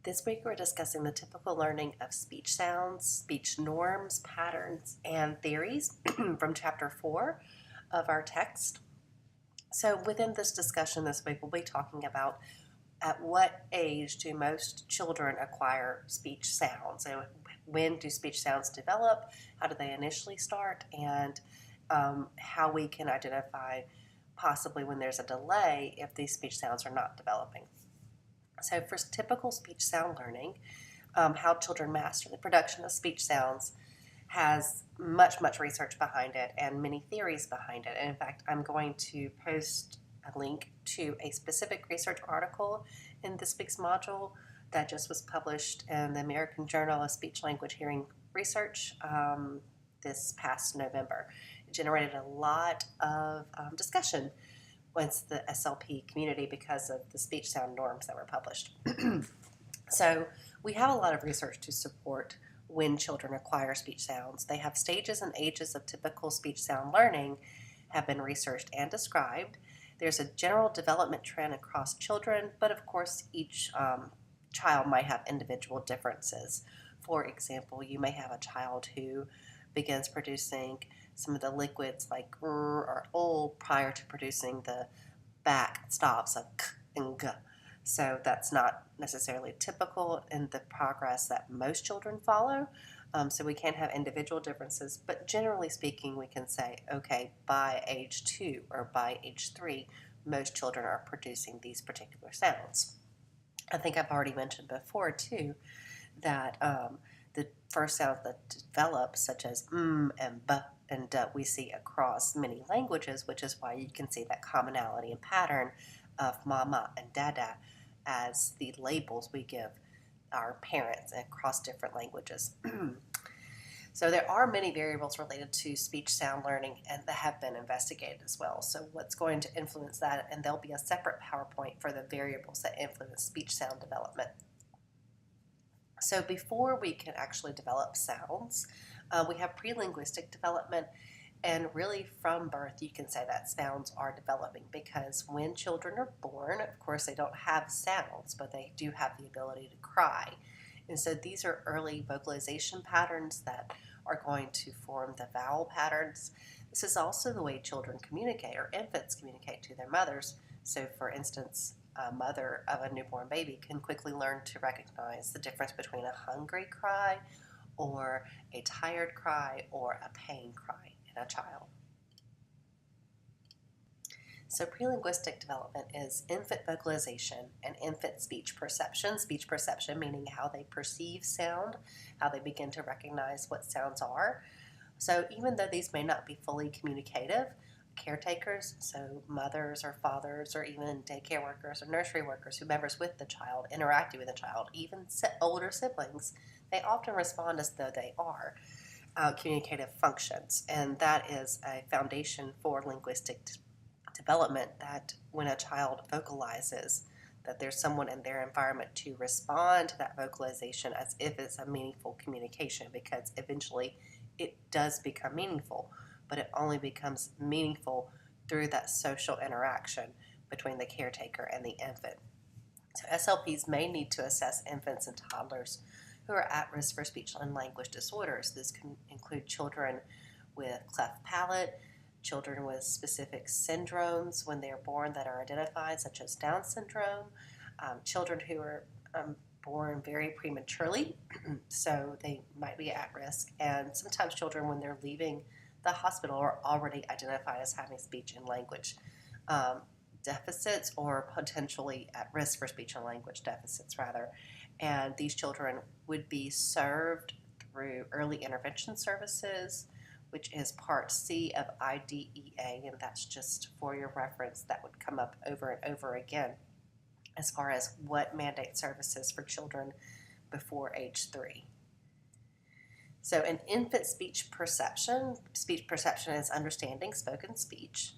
This week we're discussing the typical learning of speech sounds, speech norms, patterns, and theories from Chapter 4 of our text. So within this discussion this week, we'll be talking about at what age do most children acquire speech sounds? And when do speech sounds develop? How do they initially start? And how we can identify possibly when there's a delay if these speech sounds are not developing. So for typical speech sound learning, how children master the production of speech sounds has much research behind it and many theories behind it. And in fact, I'm going to post a link to a specific research article in this week's module that just was published in the American Journal of Speech Language Hearing Research this past November. It generated a lot of discussion with the SLP community because of the speech sound norms that were published. So we have a lot of research to support when children acquire speech sounds. They have stages and ages of typical speech sound learning have been researched and described. There's a general development trend across children, but of course each child might have individual differences. For example, you may have a child who begins producing some of the liquids like or ol prior to producing the back stops of k and g. So that's not necessarily typical in the progress that most children follow. So we can have individual differences, but generally speaking, we can say, okay, by age 2 or by age 3, most children are producing these particular sounds. I think I've already mentioned before, too, that the first sounds that develop, such as and b and d, we see across many languages, which is why you can see that commonality and pattern of mama and dada as the labels we give our parents across different languages. So there are many variables related to speech sound learning and that have been investigated as well. So what's going to influence that? And there'll be a separate PowerPoint for the variables that influence speech sound development. So before we can actually develop sounds, we have pre-linguistic development, and really from birth you can say that sounds are developing because when children are born, of course they don't have sounds, but they do have the ability to cry. And so these are early vocalization patterns that are going to form the vowel patterns. This is also the way children communicate, or infants communicate to their mothers. So for instance, a mother of a newborn baby can quickly learn to recognize the difference between a hungry cry or a tired cry or a pain cry in a child. So pre-linguistic development is infant vocalization and infant speech perception meaning how they perceive sound, how they begin to recognize what sounds are. So even though these may not be fully communicative, caretakers, so mothers or fathers or even daycare workers or nursery workers, whomever's with the child, interacting with the child, even older siblings, they often respond as though they are communicative functions. And that is a foundation for linguistic development, that when a child vocalizes, that there's someone in their environment to respond to that vocalization as if it's a meaningful communication, because eventually it does become meaningful, but it only becomes meaningful through that social interaction between the caretaker and the infant. So SLPs may need to assess infants and toddlers who are at risk for speech and language disorders. This can include children with cleft palate, children with specific syndromes when they're born that are identified, such as Down syndrome, children who are born very prematurely, so they might be at risk, and sometimes children when they're leaving the hospital are already identified as having speech and language deficits, or potentially at risk for speech and language deficits rather. And these children would be served through early intervention services, which is part C of IDEA, and that's just for your reference. That would come up over and over again as far as what mandate services for children before age 3. So in infant speech perception is understanding spoken speech.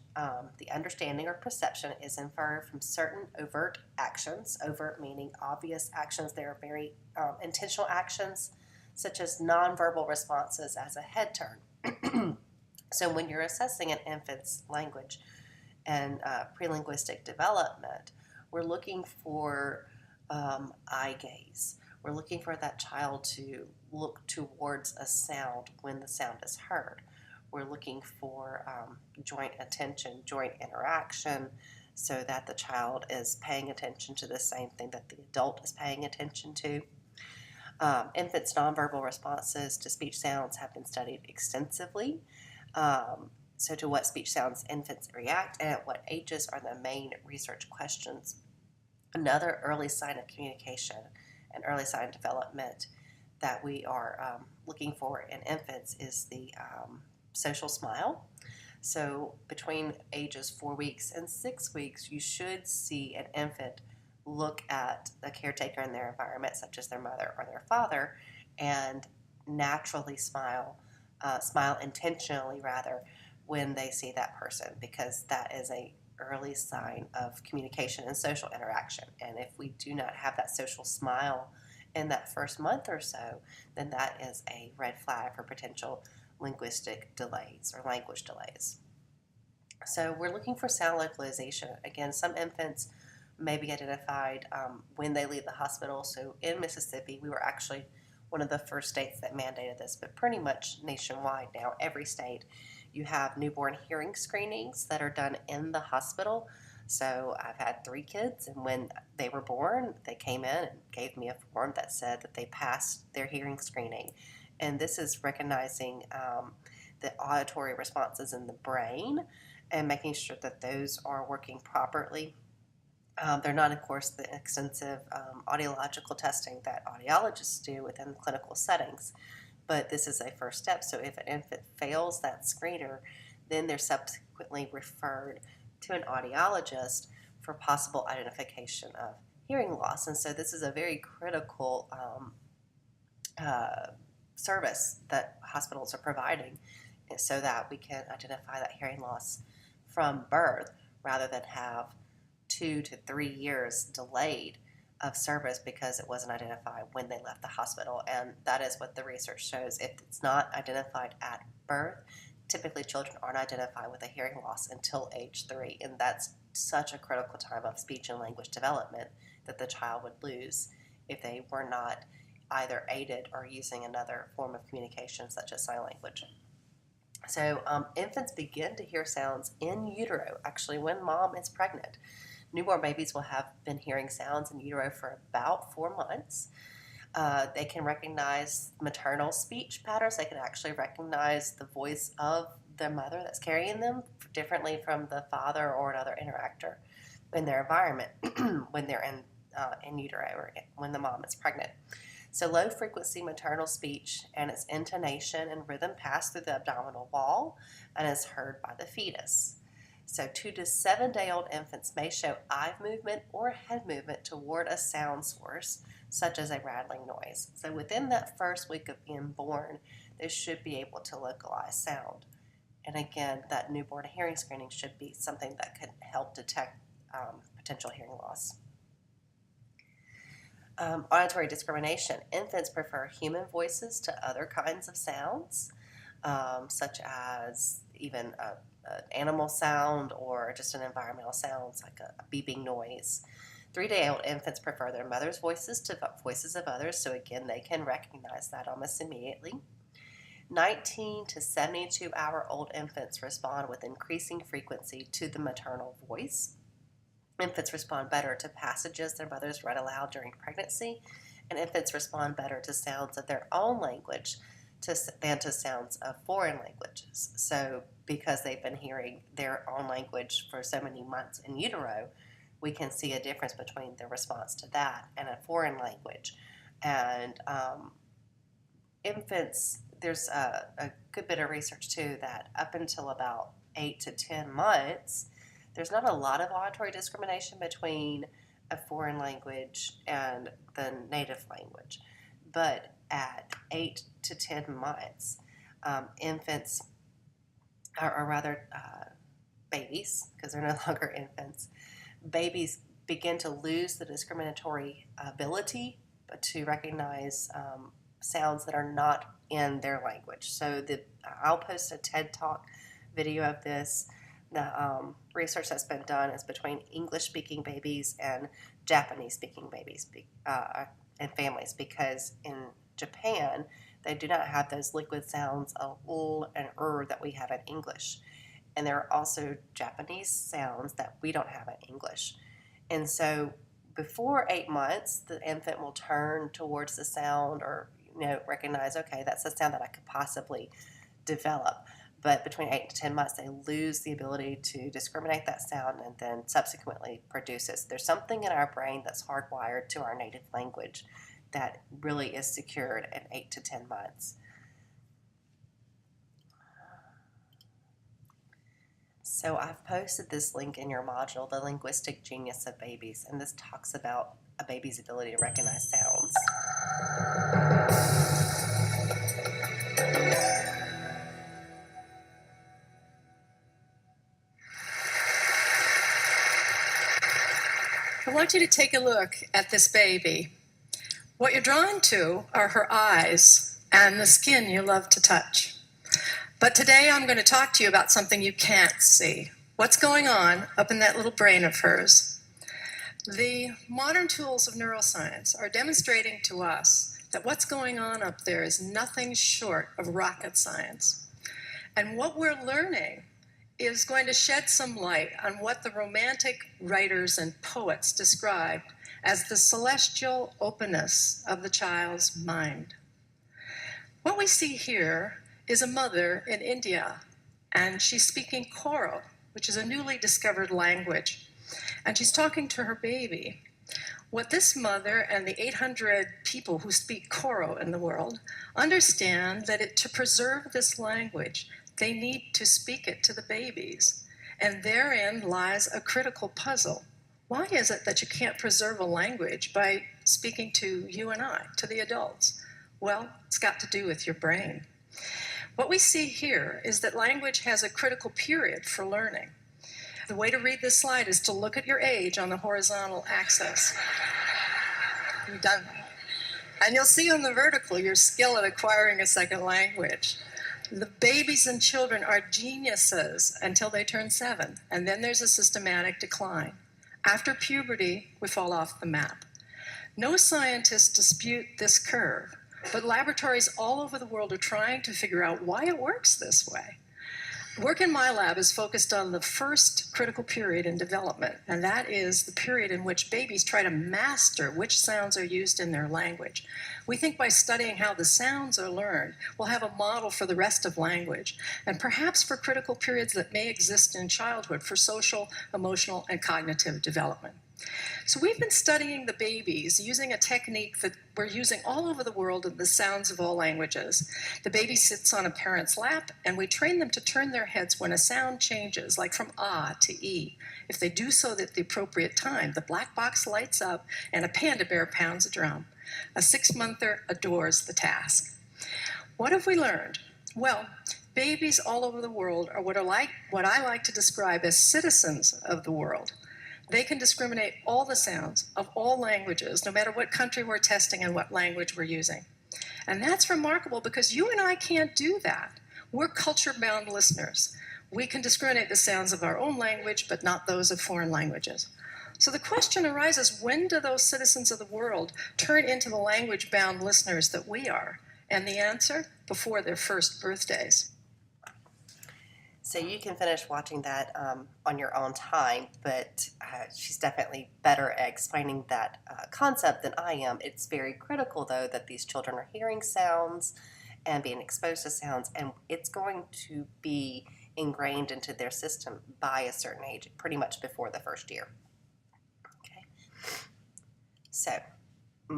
The understanding or perception is inferred from certain overt actions, overt meaning obvious actions. They are very intentional actions, such as nonverbal responses as a head turn. So when you're assessing an infant's language and pre-linguistic development, we're looking for eye gaze. We're looking for that child to look towards a sound when the sound is heard. We're looking for joint attention, joint interaction, so that the child is paying attention to the same thing that the adult is paying attention to. Infants' nonverbal responses to speech sounds have been studied extensively. So to what speech sounds infants react and at what ages are the main research questions. Another early sign of communication and early sign of development that we are looking for in infants is the social smile. So between ages 4 weeks and 6 weeks, you should see an infant look at the caretaker in their environment, such as their mother or their father, and naturally smile, smile intentionally rather, when they see that person, because that is a early sign of communication and social interaction. And if we do not have that social smile in that first month or so, then that is a red flag for potential linguistic delays or language delays. So we're looking for sound localization. Again, some infants may be identified when they leave the hospital. So in Mississippi, we were actually one of the first states that mandated this, but pretty much nationwide now, every state, you have newborn hearing screenings that are done in the hospital. So I've had 3 kids, and when they were born, they came in and gave me a form that said that they passed their hearing screening. And this is recognizing the auditory responses in the brain and making sure that those are working properly. They're not, of course, the extensive audiological testing that audiologists do within clinical settings, but this is a first step. So if an infant fails that screener, then they're subsequently referred to an audiologist for possible identification of hearing loss. And so this is a very critical service that hospitals are providing so that we can identify that hearing loss from birth rather than have 2 to 3 years delayed of service because it wasn't identified when they left the hospital. And that is what the research shows. If it's not identified at birth, typically children aren't identified with a hearing loss until age 3. And that's such a critical time of speech and language development that the child would lose if they were not either aided or using another form of communication such as sign language. So infants begin to hear sounds in utero, actually when mom is pregnant. Newborn babies will have been hearing sounds in utero for about 4 months. They can recognize maternal speech patterns. They can actually recognize the voice of their mother that's carrying them differently from the father or another interactor in their environment when they're in utero or when the mom is pregnant. So low frequency maternal speech and its intonation and rhythm pass through the abdominal wall and is heard by the fetus. So 2 to 7 day old infants may show eye movement or head movement toward a sound source, such as a rattling noise. So within that first week of being born, they should be able to localize sound. And again, that newborn hearing screening should be something that could help detect potential hearing loss. Auditory discrimination. Infants prefer human voices to other kinds of sounds, such as even an animal sound or just an environmental sound, like a beeping noise. 3-day-old infants prefer their mother's voices to voices of others, so again, they can recognize that almost immediately. 19 to 72-hour-old infants respond with increasing frequency to the maternal voice. Infants respond better to passages their mothers read aloud during pregnancy, and infants respond better to sounds of their own language than to sounds of foreign languages. So because they've been hearing their own language for so many months in utero, we can see a difference between the response to that and a foreign language. And infants, there's a good bit of research too that up until about 8 to 10 months, there's not a lot of auditory discrimination between a foreign language and the native language. But at 8 to 10 months, infants, or rather babies, because they're no longer infants, babies begin to lose the discriminatory ability to recognize sounds that are not in their language. So I'll post a TED Talk video of this. The research that's been done is between English-speaking babies and Japanese-speaking babies and families, because in Japan, they do not have those liquid sounds of l and that we have in English. And there are also Japanese sounds that we don't have in English. And so before 8 months, the infant will turn towards the sound, or recognize, okay, that's a sound that I could possibly develop. But between 8 to 10 months, they lose the ability to discriminate that sound and then subsequently produce it. So there's something in our brain that's hardwired to our native language that really is secured at 8 to 10 months. So I've posted this link in your module, The Linguistic Genius of Babies, and this talks about a baby's ability to recognize sounds. I want you to take a look at this baby. What you're drawn to are her eyes and the skin you love to touch. But today I'm going to talk to you about something you can't see. What's going on up in that little brain of hers? The modern tools of neuroscience are demonstrating to us that what's going on up there is nothing short of rocket science. And what we're learning is going to shed some light on what the Romantic writers and poets described as the celestial openness of the child's mind. What we see here is a mother in India, and she's speaking Koro, which is a newly discovered language, and she's talking to her baby. What this mother and the 800 people who speak Koro in the world understand that to preserve this language, they need to speak it to the babies, and therein lies a critical puzzle. Why is it that you can't preserve a language by speaking to you and I, to the adults? Well, it's got to do with your brain. What we see here is that language has a critical period for learning. The way to read this slide is to look at your age on the horizontal axis. You've done that. And you'll see on the vertical your skill at acquiring a second language. The babies and children are geniuses until they turn 7, and then there's a systematic decline. After puberty, we fall off the map. No scientists dispute this curve, but laboratories all over the world are trying to figure out why it works this way. Work in my lab is focused on the first critical period in development, and that is the period in which babies try to master which sounds are used in their language. We think by studying how the sounds are learned, we'll have a model for the rest of language, and perhaps for critical periods that may exist in childhood for social, emotional, and cognitive development. So we've been studying the babies using a technique that we're using all over the world in the sounds of all languages. The baby sits on a parent's lap, and we train them to turn their heads when a sound changes, like from ah to e. If they do so at the appropriate time, the black box lights up and a panda bear pounds a drum. A 6-monther adores the task. What have we learned? Well, babies all over the world are what I like to describe as citizens of the world. They can discriminate all the sounds of all languages, no matter what country we're testing and what language we're using. And that's remarkable because you and I can't do that. We're culture-bound listeners. We can discriminate the sounds of our own language, but not those of foreign languages. So the question arises, when do those citizens of the world turn into the language-bound listeners that we are? And the answer? Before their first birthdays. So you can finish watching that on your own time, but she's definitely better at explaining that concept than I am. It's very critical, though, that these children are hearing sounds and being exposed to sounds, and it's going to be ingrained into their system by a certain age, pretty much before the first year. Okay. So,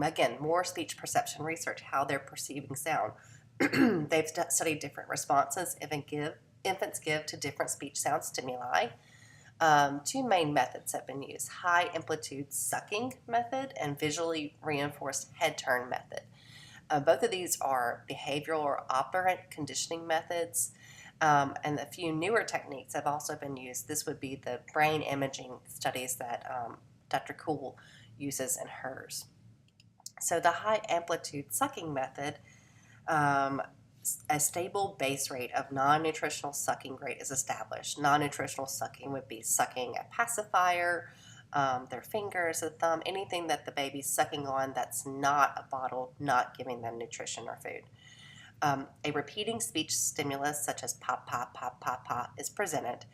again, more speech perception research, how they're perceiving sound. They've studied different responses infants give to different speech sound stimuli. 2 main methods have been used: high amplitude sucking method and visually reinforced head turn method. Both of these are behavioral or operant conditioning methods, and a few newer techniques have also been used. This would be the brain imaging studies that Dr. Kuhl uses in hers. So the high amplitude sucking method, a stable base rate of non-nutritional sucking rate is established. Non-nutritional sucking would be sucking a pacifier, their fingers, the thumb, anything that the baby's sucking on that's not a bottle, not giving them nutrition or food. A repeating speech stimulus such as pop, pop, pop, pop, pop is presented.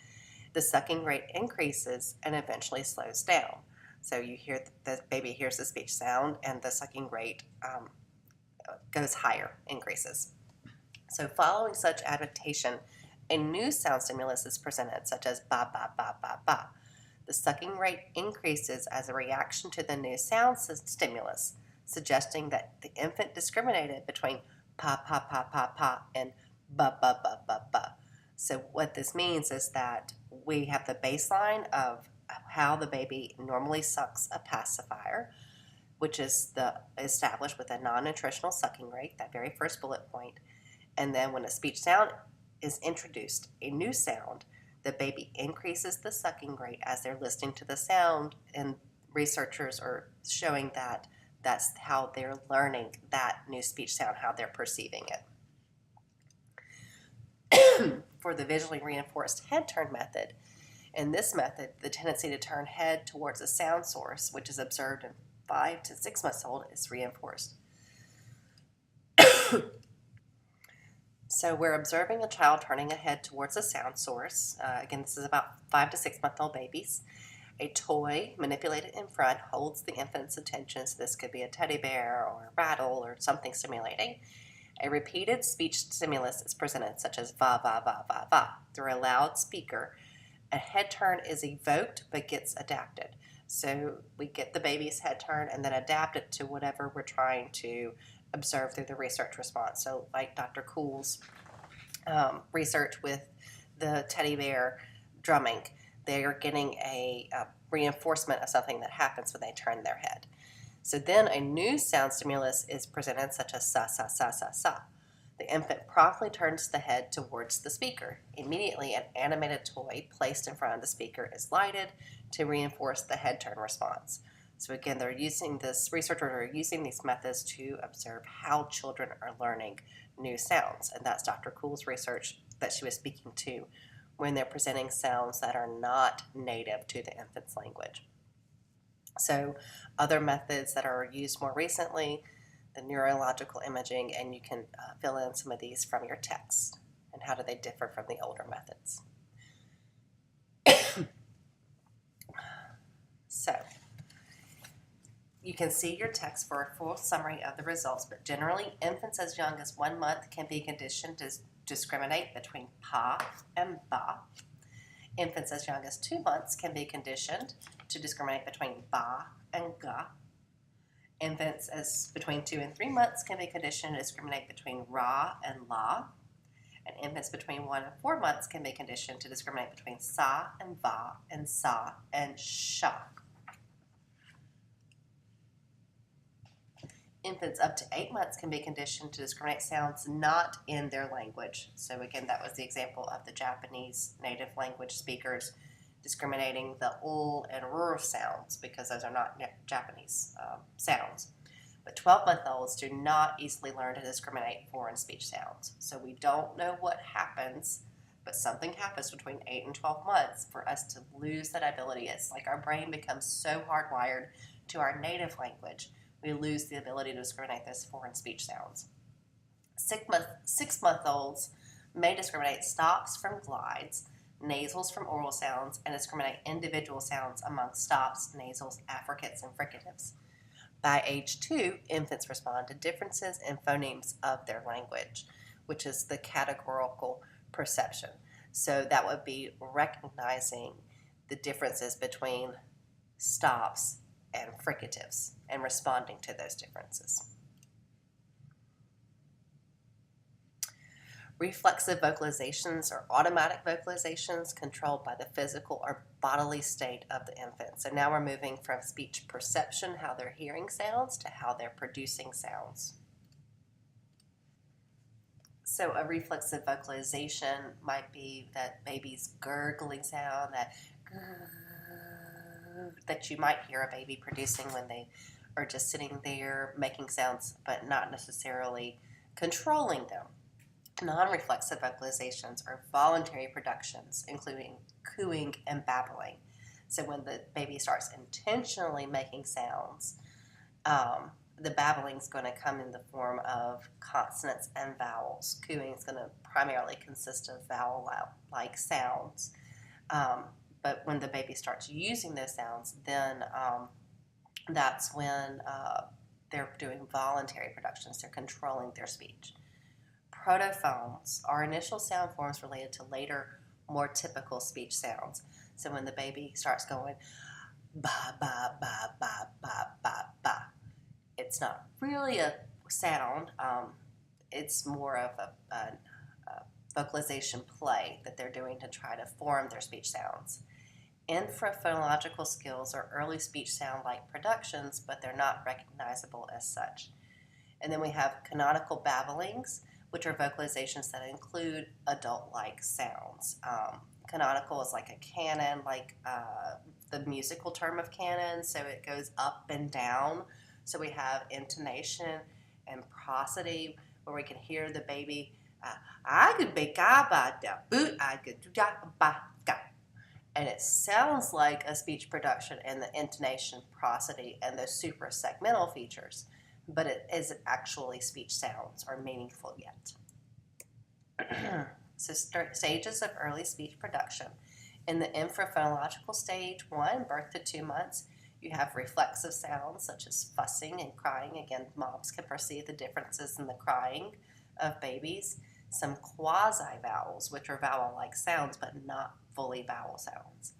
The sucking rate increases and eventually slows down. So you hear the baby hears the speech sound and the sucking rate goes higher, increases. So following such adaptation, a new sound stimulus is presented, such as ba, ba, ba, ba, ba. The sucking rate increases as a reaction to the new sound stimulus, suggesting that the infant discriminated between pa, pa, pa, pa, pa, and ba, ba, ba, ba, ba. So what this means is that we have the baseline of how the baby normally sucks a pacifier, which is established with a non-nutritional sucking rate, that very first bullet point. And then when a speech sound is introduced, a new sound, the baby increases the sucking rate as they're listening to the sound, and researchers are showing that that's how they're learning that new speech sound, how they're perceiving it. For the visually reinforced head turn method, in this method, the tendency to turn head towards a sound source, which is observed in 5 to 6 months old, is reinforced. So we're observing a child turning a head towards a sound source. Again, this is about 5 to 6 month old babies. A toy manipulated in front holds the infant's attention. So this could be a teddy bear or a rattle or something stimulating. A repeated speech stimulus is presented, such as va, va, va, va, va. Through a loudspeaker, a head turn is evoked but gets adapted. So we get the baby's head turn and then adapt it to whatever we're trying to observe through the research response. So like Dr. Kuhl's research with the teddy bear drumming, they are getting a reinforcement of something that happens when they turn their head. So then a new sound stimulus is presented, such as sa, sa, sa, sa, sa. The infant promptly turns the head towards the speaker. Immediately, an animated toy placed in front of the speaker is lighted to reinforce the head turn response. So again, researchers are using these methods to observe how children are learning new sounds. And that's Dr. Kuhl's research that she was speaking to when they're presenting sounds that are not native to the infant's language. So other methods that are used more recently, the neurological imaging, and you can fill in some of these from your text. And how do they differ from the older methods? So you can see your text for a full summary of the results, but generally infants as young as 1 month can be conditioned to discriminate between pa and ba. Infants as young as 2 months can be conditioned to discriminate between ba and ga. Infants as between 2 and 3 months can be conditioned to discriminate between ra and la. And infants between 1 and 4 months can be conditioned to discriminate between sa and va and sa and sha. Infants up to 8 months can be conditioned to discriminate sounds not in their language. So again, that was the example of the Japanese native language speakers discriminating the ul and r sounds because those are not Japanese sounds. But 12-month-olds do not easily learn to discriminate foreign speech sounds. So we don't know what happens, but something happens between 8 and 12 months for us to lose that ability. It's like our brain becomes so hardwired to our native language, we lose the ability to discriminate those foreign speech sounds. 6-month-olds may discriminate stops from glides, nasals from oral sounds, and discriminate individual sounds among stops, nasals, affricates, and fricatives. By age 2, infants respond to differences in phonemes of their language, which is the categorical perception. So that would be recognizing the differences between stops and fricatives and responding to those differences. Reflexive vocalizations are automatic vocalizations controlled by the physical or bodily state of the infant. So now we're moving from speech perception, how they're hearing sounds, to how they're producing sounds. So a reflexive vocalization might be that baby's gurgling sound, that you might hear a baby producing when they are just sitting there making sounds but not necessarily controlling them. Non-reflexive vocalizations are voluntary productions, including cooing and babbling. So when the baby starts intentionally making sounds, the babbling is going to come in the form of consonants and vowels. Cooing is going to primarily consist of vowel-like sounds. But when the baby starts using those sounds, then that's when they're doing voluntary productions. They're controlling their speech. Protophones are initial sound forms related to later, more typical speech sounds. So when the baby starts going ba ba ba ba ba ba ba, it's not really a sound. It's more of a vocalization play that they're doing to try to form their speech sounds. Infraphonological skills are early speech sound-like productions, but they're not recognizable as such. And then we have canonical babblings, which are vocalizations that include adult-like sounds. Canonical is like a canon, like the musical term of canon, so it goes up and down. So we have intonation and prosody, where we can hear the baby, I could be ga ba da boot, I could do da ba ga. And it sounds like a speech production in the intonation, prosody, and those suprasegmental features, but it isn't actually speech sounds or meaningful yet. So stages of early speech production. In the infraphonological stage 1, birth to 2 months, you have reflexive sounds such as fussing and crying. Again, moms can perceive the differences in the crying of babies. Some quasi-vowels, which are vowel-like sounds but not fully vowel sounds.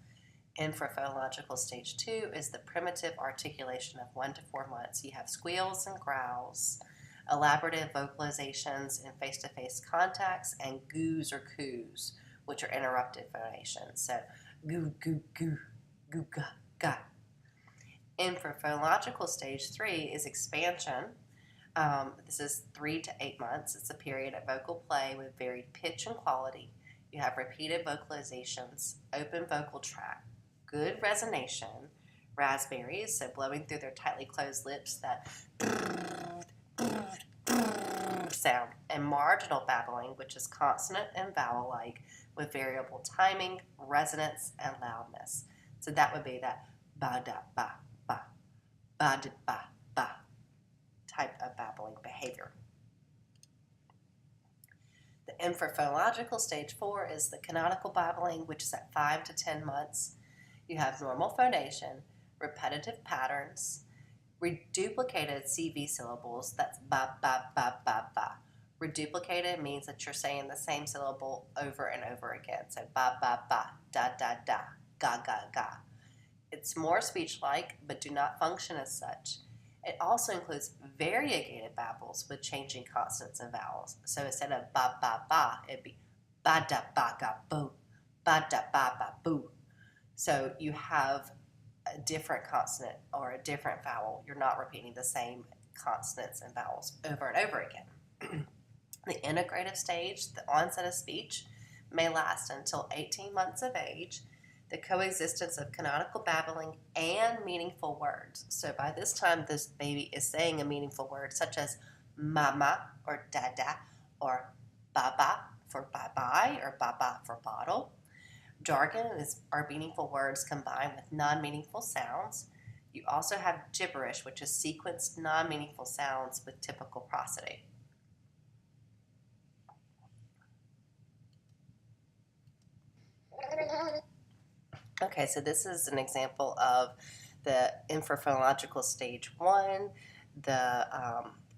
Infraphonological stage 2 is the primitive articulation of 1 to 4 months. You have squeals and growls, elaborative vocalizations in face-to-face contacts, and goos or coos, which are interrupted phonations. So goo, goo, goo, goo, ga, ga. Infraphonological stage 3 is expansion. This is 3 to 8 months. It's a period of vocal play with varied pitch and quality. You have repeated vocalizations, open vocal tract, good resonation, raspberries, so blowing through their tightly closed lips, that sound, and marginal babbling, which is consonant and vowel-like with variable timing, resonance, and loudness. So that would be that ba da ba ba, ba da ba ba type of babbling behavior. The infraphonological stage 4 is the canonical babbling, which is at 5 to 10 months. You have normal phonation, repetitive patterns, reduplicated CV syllables, that's ba ba ba ba ba. Reduplicated means that you're saying the same syllable over and over again. So ba ba ba, da da da, ga ga ga. It's more speech-like, but do not function as such. It also includes variegated babbles with changing consonants and vowels. So instead of ba ba ba, it'd be ba da ba ga boo, ba da ba ba boo. So you have a different consonant or a different vowel. You're not repeating the same consonants and vowels over and over again. The integrative stage, the onset of speech, may last until 18 months of age. The coexistence of canonical babbling and meaningful words. So by this time, this baby is saying a meaningful word such as mama or dada or baba for bye-bye or baba for bottle. Jargon are meaningful words combined with non-meaningful sounds. You also have gibberish, which is sequenced non-meaningful sounds with typical prosody. Okay, so this is an example of the infraphonological stage 1, the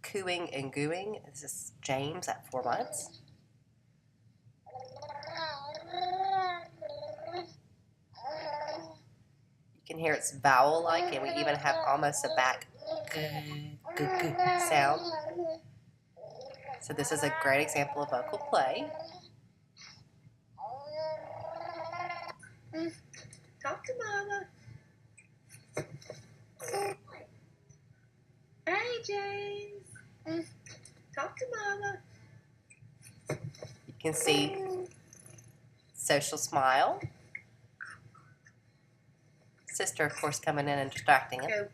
cooing and gooing. This is James at 4 months. You can hear it's vowel-like, and we even have almost a back sound. So this is a great example of vocal play. Talk to Mama. Hey, James. Talk to Mama. You can see social smile. Sister, of course, coming in and distracting him.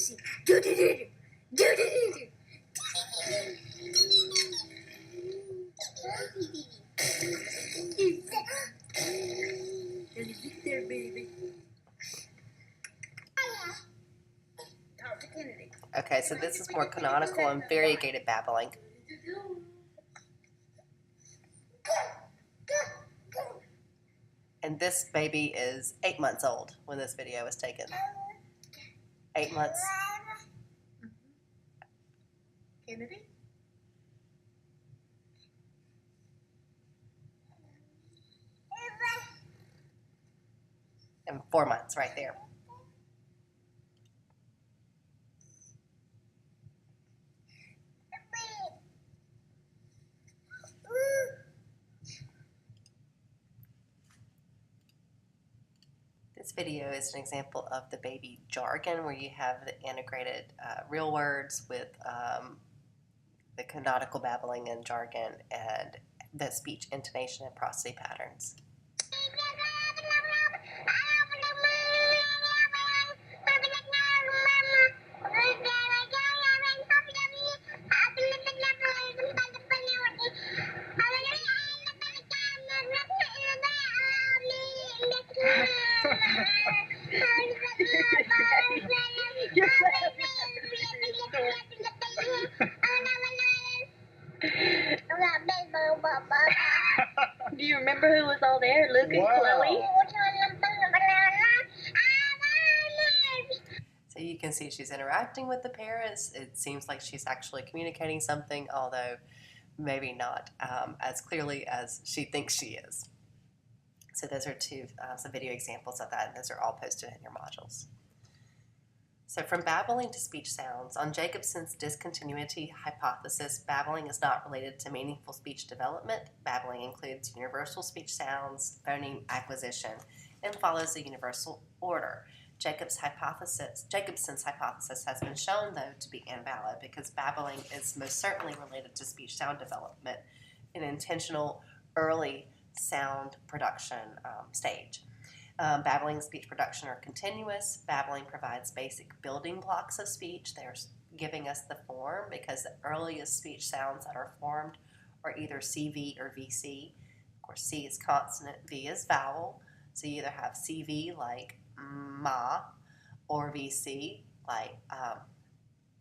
see. Do do do do do do do. There, baby. Talk to Kennedy. Okay, so this is more canonical and variegated babbling. And this baby is 8 months old when this video was taken. 8 months. Kennedy? And 4 months right there. This video is an example of the baby jargon where you have the integrated real words with the canonical babbling and jargon and the speech intonation and prosody patterns. Do you remember who was all there? Luke and Chloe? So you can see she's interacting with the parents. It seems like she's actually communicating something, although maybe not as clearly as she thinks she is. So those are some video examples of that, and those are all posted in your modules. So from babbling to speech sounds, on Jacobson's discontinuity hypothesis, babbling is not related to meaningful speech development. Babbling includes universal speech sounds, phoneme acquisition, and follows a universal order. Jacobson's hypothesis has been shown, though, to be invalid because babbling is most certainly related to speech sound development in intentional early sound production stage. Babbling and speech production are continuous. Babbling provides basic building blocks of speech. They're giving us the form because the earliest speech sounds that are formed are either CV or VC. Of course, C is consonant, V is vowel. So you either have CV like ma or VC like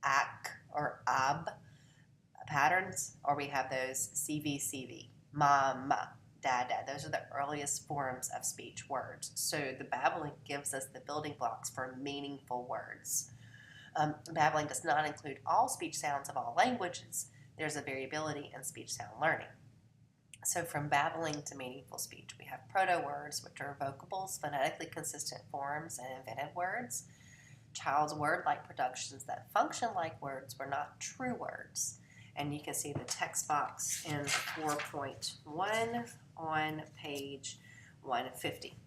ak or ab patterns, or we have those CV, ma, dad. Those are the earliest forms of speech words. So the babbling gives us the building blocks for meaningful words. Babbling does not include all speech sounds of all languages. There's a variability in speech sound learning. So from babbling to meaningful speech, we have proto-words, which are vocables, phonetically consistent forms, and invented words. Child's word-like productions that function like words were not true words. And you can see the text box in 4.1 on page 150.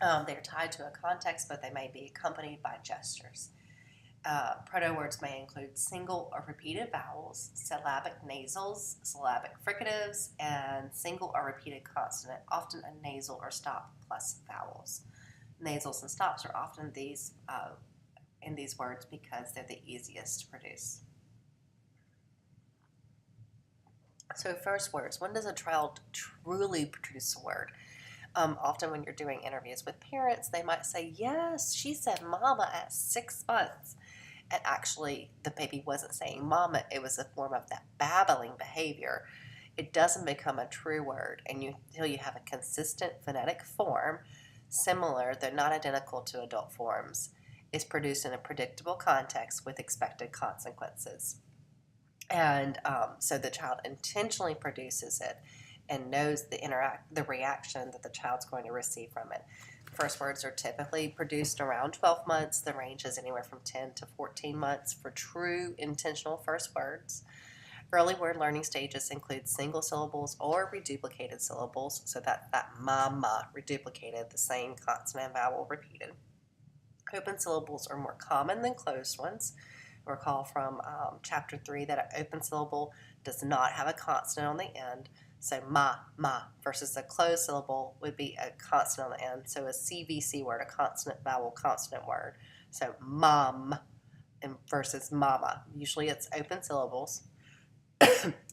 They're tied to a context, but they may be accompanied by gestures. Proto-words may include single or repeated vowels, syllabic nasals, syllabic fricatives, and single or repeated consonant, often a nasal or stop plus vowels. Nasals and stops are often in these words because they're the easiest to produce. So first words, when does a child truly produce a word? Often when you're doing interviews with parents, they might say, yes, she said mama at 6 months. And actually, the baby wasn't saying mama. It was a form of that babbling behavior. It doesn't become a true word until you have a consistent phonetic form, similar, though not identical to adult forms, is produced in a predictable context with expected consequences. And so the child intentionally produces it and knows the reaction that the child's going to receive from it. First words are typically produced around 12 months. The range is anywhere from 10 to 14 months for true intentional first words. Early word learning stages include single syllables or reduplicated syllables, so that mama reduplicated, the same consonant and vowel repeated. Open syllables are more common than closed ones. Recall from chapter 3 that an open syllable does not have a consonant on the end. So ma versus a closed syllable would be a consonant on the end. So a CVC word, a consonant vowel consonant word. So mom versus mama. Usually it's open syllables.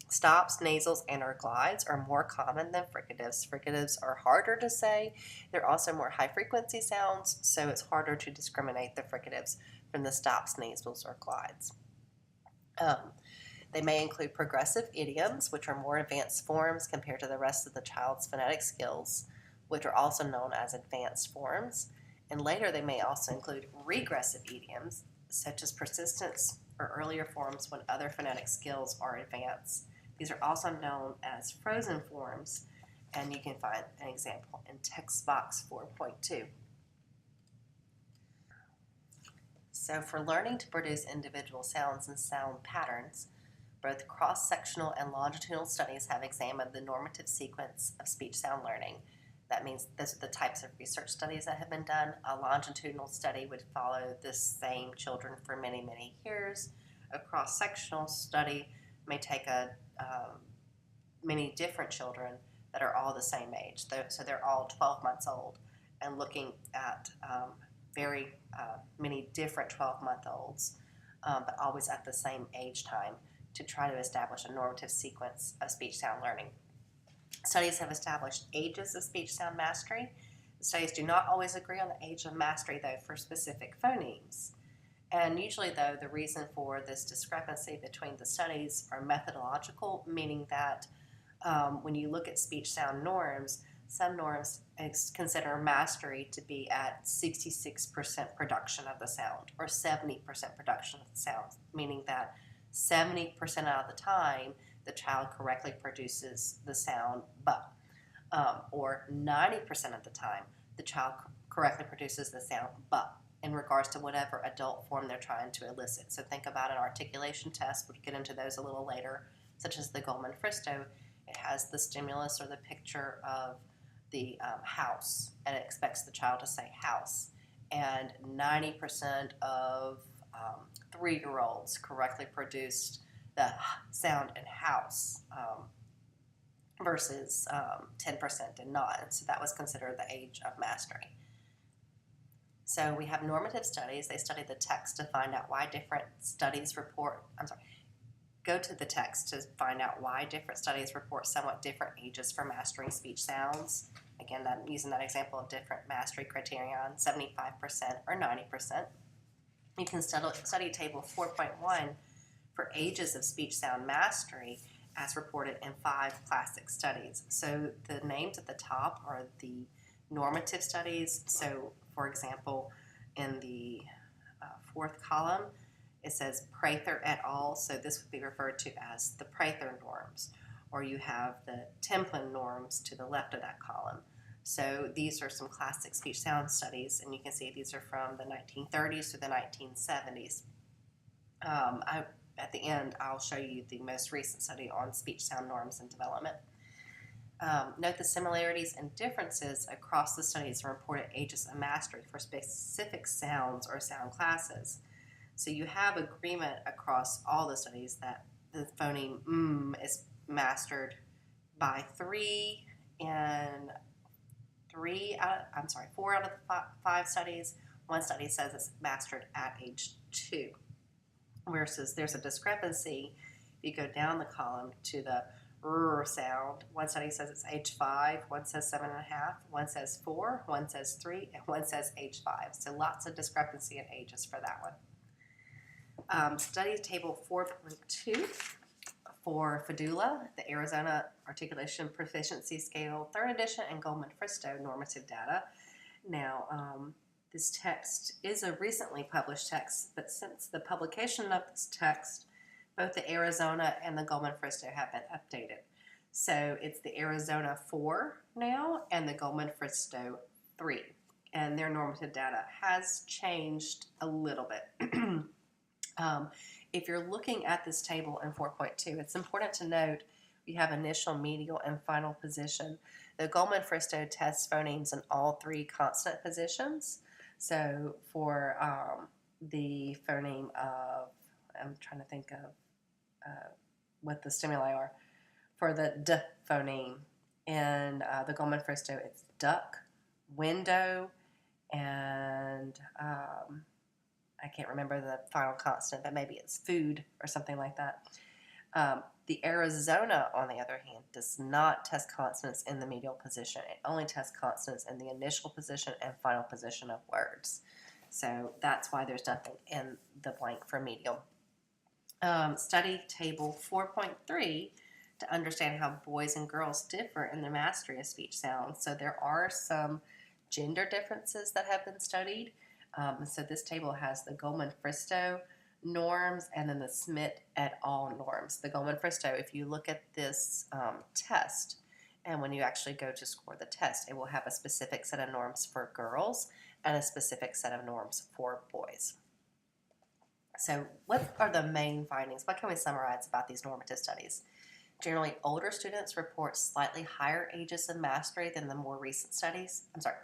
Stops, nasals, and or glides are more common than fricatives. Fricatives are harder to say. They're also more high frequency sounds, so it's harder to discriminate the fricatives from the stops, nasals, or glides. They may include progressive idioms, which are more advanced forms compared to the rest of the child's phonetic skills, which are also known as advanced forms. And later they may also include regressive idioms, such as persistence or earlier forms when other phonetic skills are advanced. These are also known as frozen forms, and you can find an example in text box 4.2. So for learning to produce individual sounds and sound patterns, both cross-sectional and longitudinal studies have examined the normative sequence of speech sound learning. That means those are the types of research studies that have been done. A longitudinal study would follow the same children for many, many years. A cross-sectional study may take many different children that are all the same age. So they're all 12 months old, and looking at very many different 12-month-olds, but always at the same age time, to try to establish a normative sequence of speech sound learning. Studies have established ages of speech sound mastery. The studies do not always agree on the age of mastery, though, for specific phonemes. And usually, though, the reason for this discrepancy between the studies are methodological, meaning that when you look at speech sound norms, some norms consider mastery to be at 66% production of the sound or 70% production of the sound, meaning that 70% out of the time the child correctly produces the sound but, or 90% of the time the child correctly produces the sound but in regards to whatever adult form they're trying to elicit. So think about an articulation test. We'll get into those a little later, such as the Goldman-Fristow. It has the stimulus or the picture of the house, and it expects the child to say house. And 90% of 3-year-olds correctly produced the sound in house versus 10% did not. And so that was considered the age of mastery. So we have normative studies. They study the text to find out why different studies report, go to the text to find out why different studies report somewhat different ages for mastering speech sounds. Again, I'm using that example of different mastery criterion, 75% or 90%. You can study table 4.1 for ages of speech sound mastery as reported in 5 classic studies. So the names at the top are the normative studies. So for example, in the 4th column, it says Prather et al. So this would be referred to as the Prather norms. Or you have the Templin norms to the left of that column. So these are some classic speech sound studies, and you can see these are from the 1930s to the 1970s. At the end, I'll show you the most recent study on speech sound norms and development. Note the similarities and differences across the studies and reported ages of mastery for specific sounds or sound classes. So you have agreement across all the studies that the phoneme is mastered by 4 out of the 5 studies. One study says it's mastered at age 2. Versus there's a discrepancy if you go down the column to the R sound. One study says it's age 5, one says 7.5, one says 4, one says 3, and one says age 5. So lots of discrepancy in ages for that one. Study table 4.2 for FDULA, the Arizona Articulation Proficiency Scale 3rd edition, and Goldman-Fristow normative data. Now, this text is a recently published text, but since the publication of this text, both the Arizona and the Goldman-Fristow have been updated. So it's the Arizona 4 now and the Goldman-Fristow 3. And their normative data has changed a little bit. If you're looking at this table in 4.2, it's important to note we have initial, medial, and final position. The Goldman-Fristow tests phonemes in all 3 consonant positions. So for the phoneme of, I'm trying to think of what the stimuli are. For the D phoneme in the Goldman-Fristow, it's duck, window, and I can't remember the final consonant, but maybe it's food or something like that. The Arizona, on the other hand, does not test consonants in the medial position. It only tests consonants in the initial position and final position of words. So that's why there's nothing in the blank for medial. Study table 4.3 to understand how boys and girls differ in their mastery of speech sounds. So there are some gender differences that have been studied. So this table has the Goldman-Fristow norms and then the Smith et al. Norms. The Goldman-Fristow, if you look at this test, and when you actually go to score the test, it will have a specific set of norms for girls and a specific set of norms for boys. So what are the main findings? What can we summarize about these normative studies? Generally, older students report slightly higher ages of mastery than the more recent studies. I'm sorry,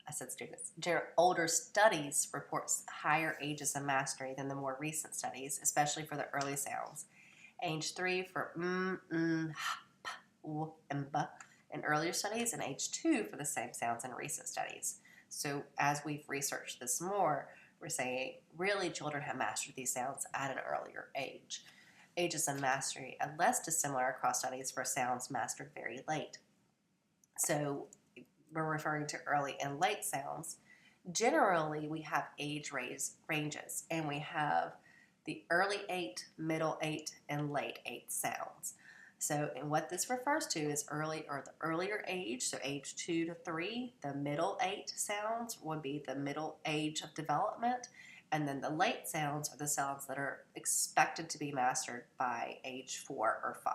I said students. Older studies report higher ages of mastery than the more recent studies, especially for the early sounds. Age 3 for p, w, and b in earlier studies, and age 2 for the same sounds in recent studies. So as we've researched this more, we're saying really children have mastered these sounds at an earlier age. Ages of mastery are less dissimilar across studies for sounds mastered very late. So we're referring to early and late sounds. Generally, we have age ranges, and we have the early 8, middle 8, and late 8 sounds. So, and what this refers to is early or the earlier age, so age 2 to 3. The middle 8 sounds would be the middle age of development, and then the late sounds are the sounds that are expected to be mastered by age 4 or 5.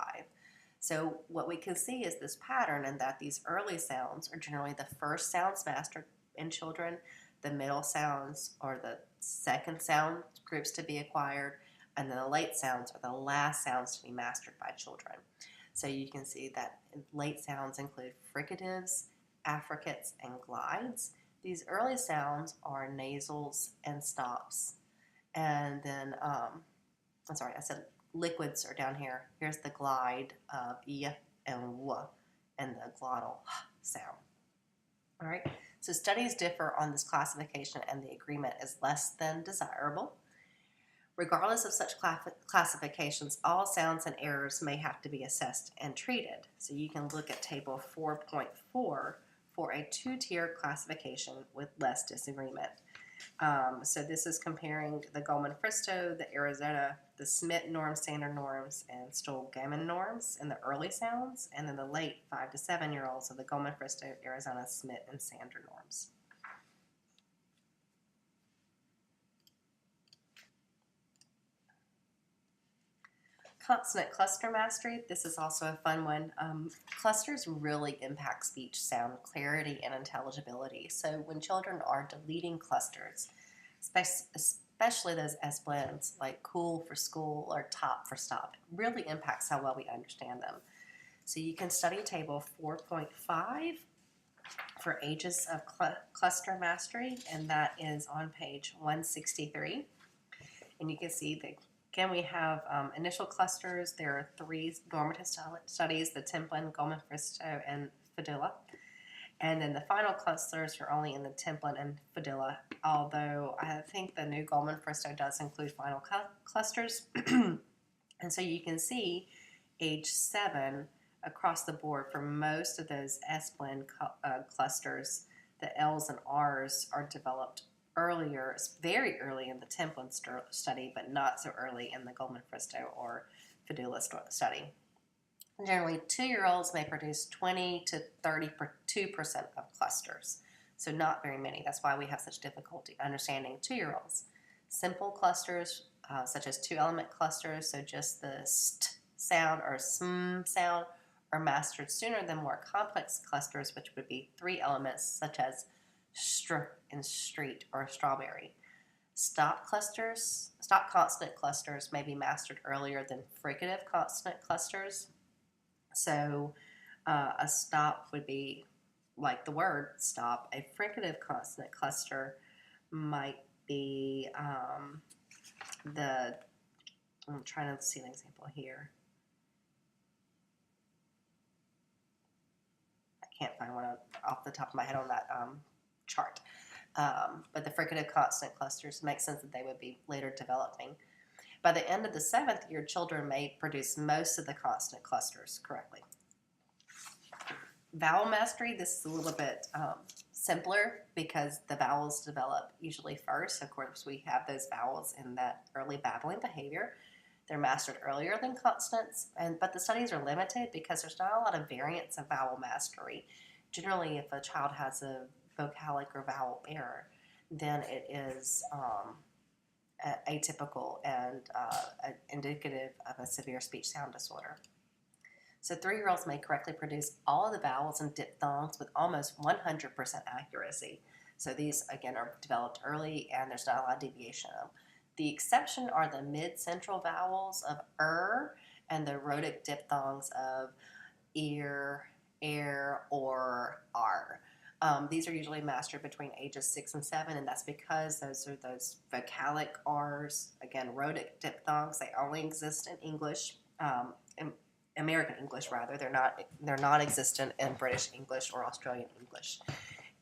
So what we can see is this pattern in that these early sounds are generally the first sounds mastered in children, the middle sounds or the second sound groups to be acquired, and then the late sounds are the last sounds to be mastered by children. So you can see that late sounds include fricatives, affricates, and glides. These early sounds are nasals and stops. And then, I'm sorry, I said liquids are down here. Here's the glide of y and w and the glottal sound. All right, so studies differ on this classification and the agreement is less than desirable. Regardless of such classifications, all sounds and errors may have to be assessed and treated. So you can look at table 4.4 for a two-tier classification with less disagreement. So this is comparing the Goldman-Fristow, the Arizona, the Smith norms, standard norms, and Stoll-Gammon norms in the early sounds, and then the late 5 to 7-year-olds of the Goldman-Fristow, Arizona, Smith, and Sander norms. Consonant cluster mastery. This is also a fun one. Clusters really impact speech, sound clarity, and intelligibility. So when children are deleting clusters, especially those S blends like cool for school or top for stop, it really impacts how well we understand them. So you can study table 4.5 for ages of cluster mastery, and that is on page 163. And you can see that again, we have initial clusters. There are 3 normative studies, the Templin, Goldman-Fristow, and Fadilla. And then the final clusters are only in the Templin and Fadilla, although I think the new Goldman-Fristow does include final clusters. And so you can see age 7 across the board for most of those S-blend clusters, the L's and R's are developed earlier, very early in the Templin study, but not so early in the Goldman-Fristow or Fadilla study. Generally, 2-year-olds may produce 20 to 32% of clusters, so not very many. That's why we have such difficulty understanding 2-year-olds. Simple clusters, such as 2-element clusters, so just the st sound or sm sound, are mastered sooner than more complex clusters, which would be 3 elements, such as str and street or strawberry. Stop consonant clusters may be mastered earlier than fricative consonant clusters. So a stop would be like the word stop. A fricative consonant cluster might be I'm trying to see an example here. I can't find one off the top of my head on that chart. But the fricative consonant clusters make sense that they would be later developing. By the end of the 7th year, children may produce most of the consonant clusters correctly. Vowel mastery, this is a little bit simpler because the vowels develop usually first. Of course, we have those vowels in that early babbling behavior. They're mastered earlier than consonants, but the studies are limited because there's not a lot of variance of vowel mastery. Generally, if a child has a vocalic or vowel error, then it is atypical and indicative of a severe speech sound disorder. So 3-year-olds may correctly produce all of the vowels and diphthongs with almost 100% accuracy. So these, again, are developed early and there's not a lot of deviation of them. The exception are the mid-central vowels of and the rhotic diphthongs of ear, air, or r. These are usually mastered between ages 6 and 7, and that's because those are those vocalic R's, again, rhotic diphthongs. They only exist in English, American English rather. They're non-existent in British English or Australian English,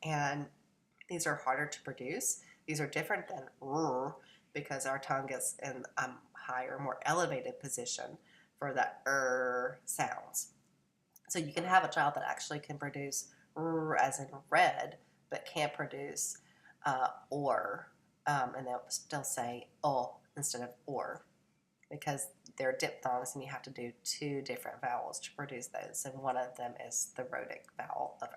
and these are harder to produce. These are different than r because our tongue is in a higher, more elevated position for the sounds. So you can have a child that actually can produce r as in red, but can't produce or, and they'll still say o instead of or, because they're diphthongs and you have to do 2 different vowels to produce those, and one of them is the rhotic vowel of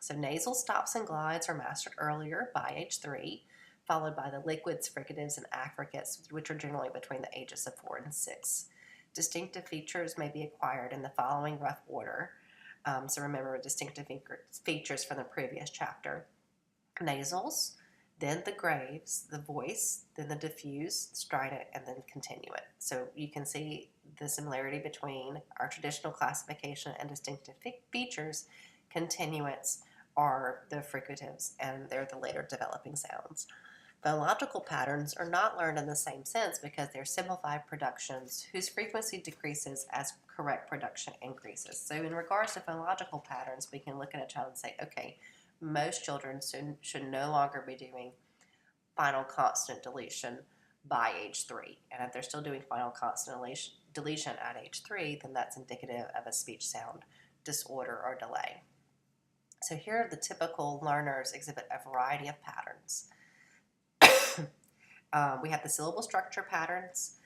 So nasal stops and glides are mastered earlier by age 3, followed by the liquids, fricatives, and affricates, which are generally between the ages of 4 and 6. Distinctive features may be acquired in the following rough order. So remember distinctive features from the previous chapter. Nasals, then the graves, the voice, then the diffuse, strident, and then continuant. So you can see the similarity between our traditional classification and distinctive features. Continuants are the fricatives, and they're the later developing sounds. Phonological patterns are not learned in the same sense because they're simplified productions whose frequency decreases as correct production increases. So in regards to phonological patterns, we can look at a child and say, okay, most children should no longer be doing final consonant deletion by age 3. And if they're still doing final consonant deletion at age 3, then that's indicative of a speech sound disorder or delay. So here the typical learners exhibit a variety of patterns. We have the syllable structure patterns.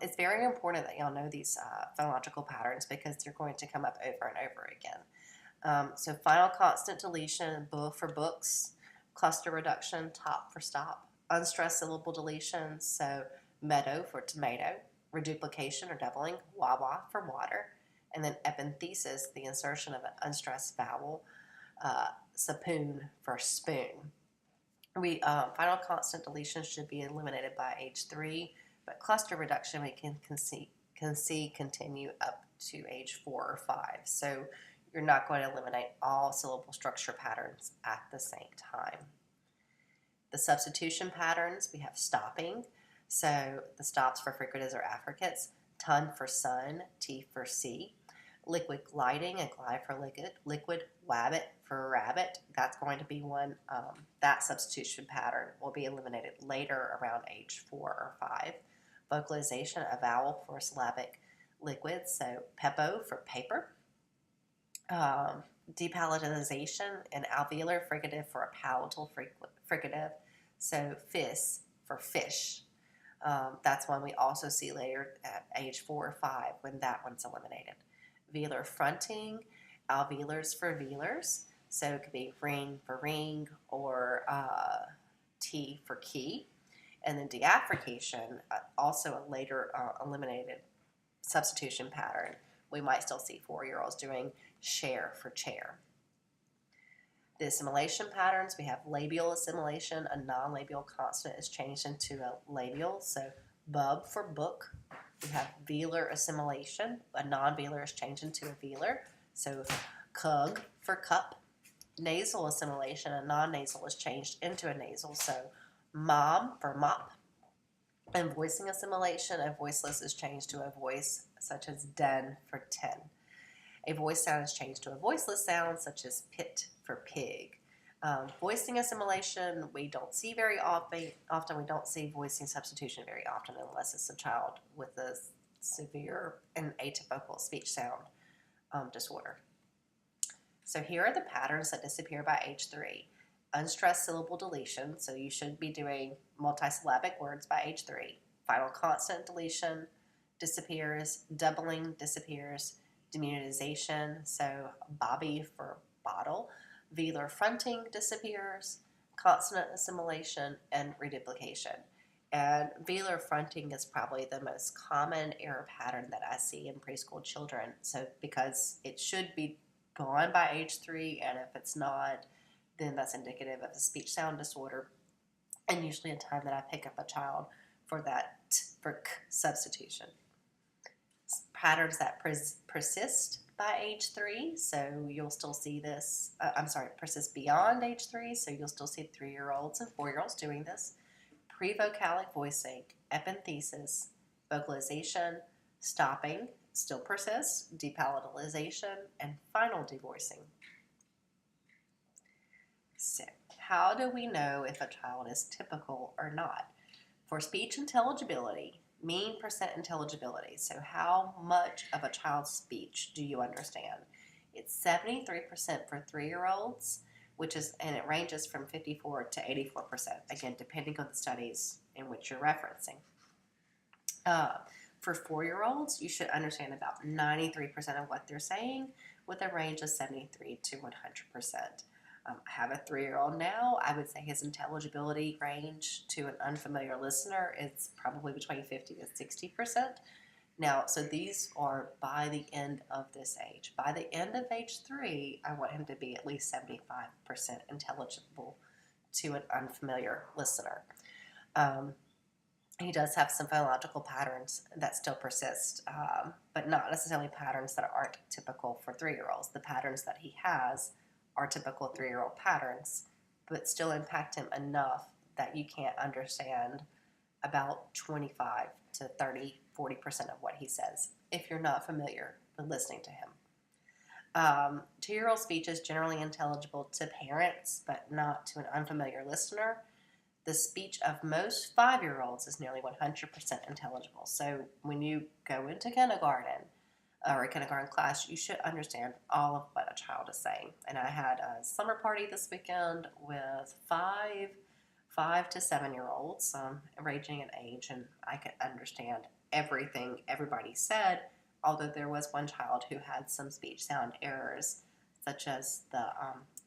It's very important that y'all know these phonological patterns because they're going to come up over and over again. So final consonant deletion, bu for books, cluster reduction, top for stop, unstressed syllable deletion, so meadow for tomato, reduplication or doubling, wawa for water, and then epenthesis, the insertion of an unstressed vowel, sapoon for spoon. Final consonant deletion should be eliminated by age 3, but cluster reduction we can see continue up to age 4 or 5. So you're not going to eliminate all syllable structure patterns at the same time. The substitution patterns, we have stopping. So the stops for fricatives or affricates, ton for sun, t for sea. Liquid gliding and glide for liquid, wabbit for rabbit. That's going to be one. That substitution pattern will be eliminated later around age 4 or 5. Vocalization, a vowel for syllabic liquid, so pepo for paper. Depalatalization, an alveolar fricative for a palatal fricative, so fis for fish. That's one we also see later at age 4 or 5 when that one's eliminated. Velar fronting, alveolars for velars, so it could be ring for ring or T for key. And then deaffrication, also a later eliminated substitution pattern. We might still see 4-year-olds doing share for chair. The assimilation patterns, we have labial assimilation. A non-labial consonant is changed into a labial, so bub for book. We have velar assimilation. A non-velar is changed into a velar, so cug for cup. Nasal assimilation, a non-nasal is changed into a nasal, so mom for mop. And voicing assimilation, a voiceless is changed to a voice, such as den for ten. A voice sound is changed to a voiceless sound, such as pit for pig. Voicing assimilation, we don't see very often. We don't see voicing substitution very often unless it's a child with a severe and atypical speech sound disorder. So here are the patterns that disappear by age 3. Unstressed syllable deletion, so you should be doing multisyllabic words by age 3. Final consonant deletion disappears. Doubling disappears. Demunitization, so Bobby for bottle. Velar fronting disappears. Consonant assimilation and reduplication. And velar fronting is probably the most common error pattern that I see in preschool children. So because it should be gone by age 3, and if it's not, then that's indicative of a speech sound disorder, and usually a time that I pick up a child for that for k substitution. Patterns that persist by age 3, so you'll still see this, persist beyond age 3, so you'll still see 3-year-olds and 4-year-olds doing this. Prevocalic voicing, epenthesis, vocalization, stopping, still persists, depalatalization, and final devoicing. So, how do we know if a child is typical or not? For speech intelligibility, mean percent intelligibility, so how much of a child's speech do you understand? It's 73% for 3-year-olds, and it ranges from 54 to 84%, again, depending on the studies in which you're referencing. For 4-year-olds, you should understand about 93% of what they're saying, with a range of 73 to 100%. I have a 3-year-old now. I would say his intelligibility range to an unfamiliar listener is probably between 50 to 60%. Now, so these are by the end of this age. By the end of age 3, I want him to be at least 75% intelligible to an unfamiliar listener. He does have some phonological patterns that still persist, but not necessarily patterns that aren't typical for 3-year-olds. The patterns that he has are typical 3-year-old patterns, but still impact him enough that you can't understand about 25 to 30, 40% of what he says if you're not familiar with listening to him. 2-year-old speech is generally intelligible to parents, but not to an unfamiliar listener. The speech of most 5-year-olds is nearly 100% intelligible. So when you go into kindergarten or a kindergarten class, you should understand all of what a child is saying. And I had a summer party this weekend with 5 to 7-year-olds, ranging in age, and I could understand everything everybody said, although there was one child who had some speech sound errors, such as the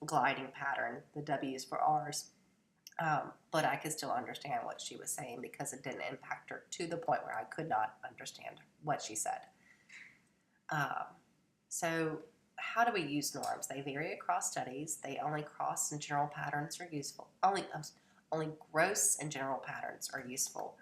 gliding pattern, the W's for R's. But I could still understand what she was saying because it didn't impact her to the point where I could not understand what she said. So how do we use norms? They vary across studies. They only cross and general patterns are useful. Only gross and general patterns are useful.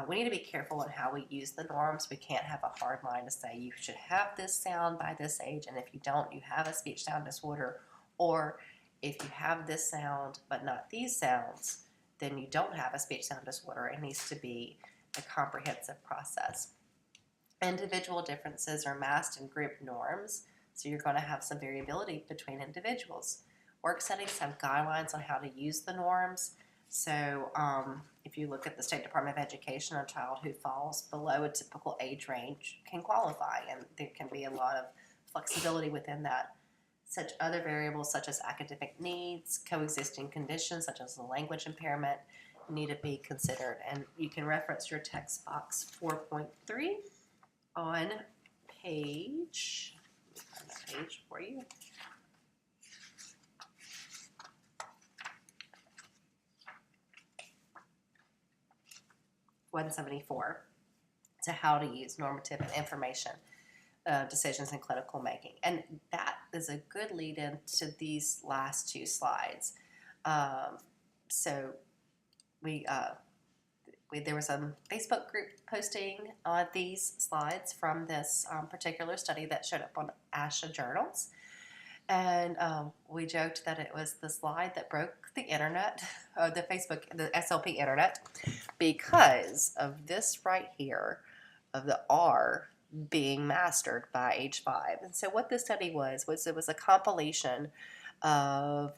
We need to be careful on how we use the norms. We can't have a hard line to say you should have this sound by this age, and if you don't, you have a speech sound disorder, or if you have this sound but not these sounds, then you don't have a speech sound disorder. It needs to be a comprehensive process. Individual differences are masked in group norms, so you're going to have some variability between individuals. Work settings have guidelines on how to use the norms. So if you look at the State Department of Education, a child who falls below a typical age range can qualify, and there can be a lot of flexibility within that. Such other variables such as academic needs, coexisting conditions such as a language impairment need to be considered. And you can reference your text box 4.3 on page, let me find that page for you. (174) to how to use normative and information decisions in clinical making. And that is a good lead in to these last 2 slides. So there was a Facebook group posting these slides from this particular study that showed up on ASHA journals. And we joked that it was the slide that broke the internet, the SLP internet, because of this right here, of the R being mastered by age 5. And so what this study was it was a compilation of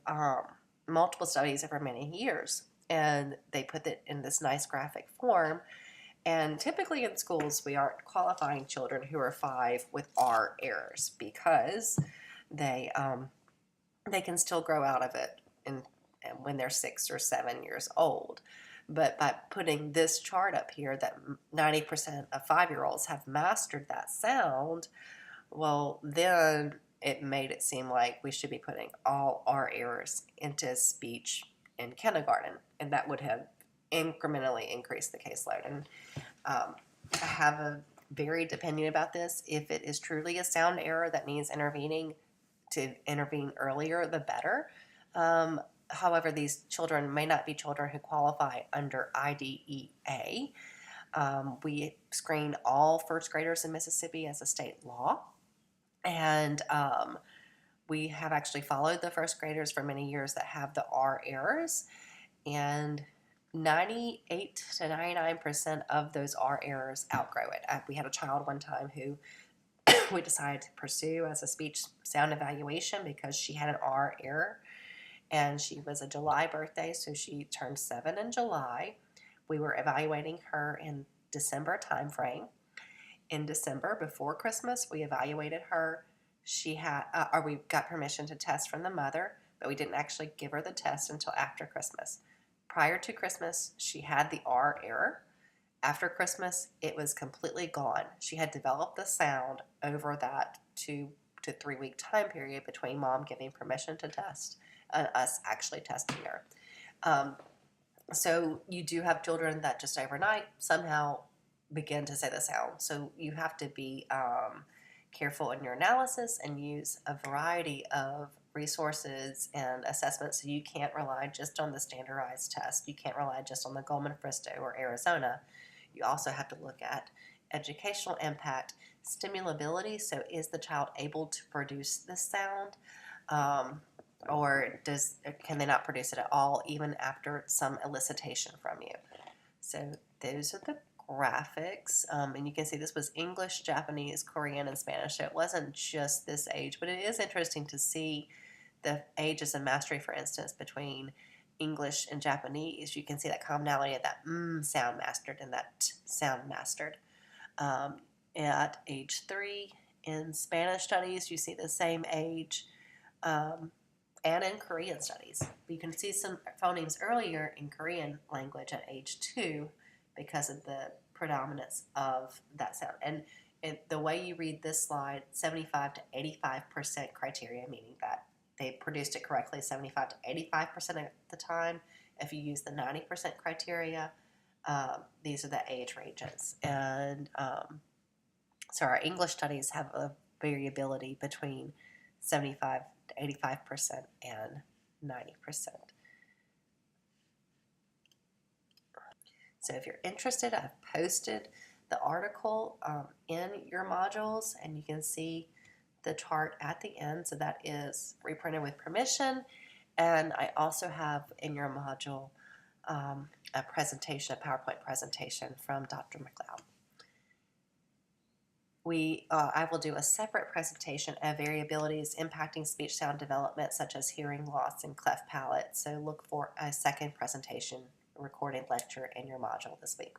multiple studies over many years, and they put it in this nice graphic form. And typically in schools, we aren't qualifying children who are 5 with R errors because they can still grow out of it when they're 6 or 7 years old. But by putting this chart up here that 90% of 5-year-olds have mastered that sound, well, then it made it seem like we should be putting all R errors into speech in kindergarten, and that would have incrementally increased the caseload. And I have a varied opinion about this. If it is truly a sound error that needs intervening, to intervene earlier, the better. However, these children may not be children who qualify under IDEA. We screen all first graders in Mississippi as a state law, and we have actually followed the first graders for many years that have the R errors, and 98 to 99% of those R errors outgrow it. We had a child one time who we decided to pursue as a speech sound evaluation because she had an R error, and she was a July birthday, so she turned 7 in July. We were evaluating her in December timeframe. In December, before Christmas, we evaluated her. She had, or we got permission to test from the mother, but we didn't actually give her the test until after Christmas. Prior to Christmas, she had the R error. After Christmas, it was completely gone. She had developed the sound over that 2 to 3 week time period between mom giving permission to test and us actually testing her. So you do have children that just overnight somehow begin to say the sound. So you have to be careful in your analysis and use a variety of resources and assessments. So you can't rely just on the standardized test. You can't rely just on the Goldman-Fristo or Arizona. You also have to look at educational impact, stimulability. So is the child able to produce this sound? Or can they not produce it at all, even after some elicitation from you? So those are the graphics, and you can see this was English, Japanese, Korean, and Spanish. So it wasn't just this age, but it is interesting to see the ages of mastery, for instance, between English and Japanese. You can see that commonality of that sound mastered and that t sound mastered. At age 3, in Spanish studies, you see the same age. And in Korean studies. You can see some phonemes earlier in Korean language at age 2 because of the predominance of that sound. And the way you read this slide, 75 to 85% criteria, meaning that they produced it correctly 75 to 85% of the time. If you use the 90% criteria, these are the age ranges. And so our English studies have a variability between 75 to 85% and 90%. So if you're interested, I've posted the article in your modules, and you can see the chart at the end. So that is reprinted with permission. And I also have in your module a presentation, a PowerPoint presentation from Dr. McLeod. I will do a separate presentation of variabilities impacting speech sound development, such as hearing loss and cleft palate. So look for a second presentation recorded lecture in your module this week.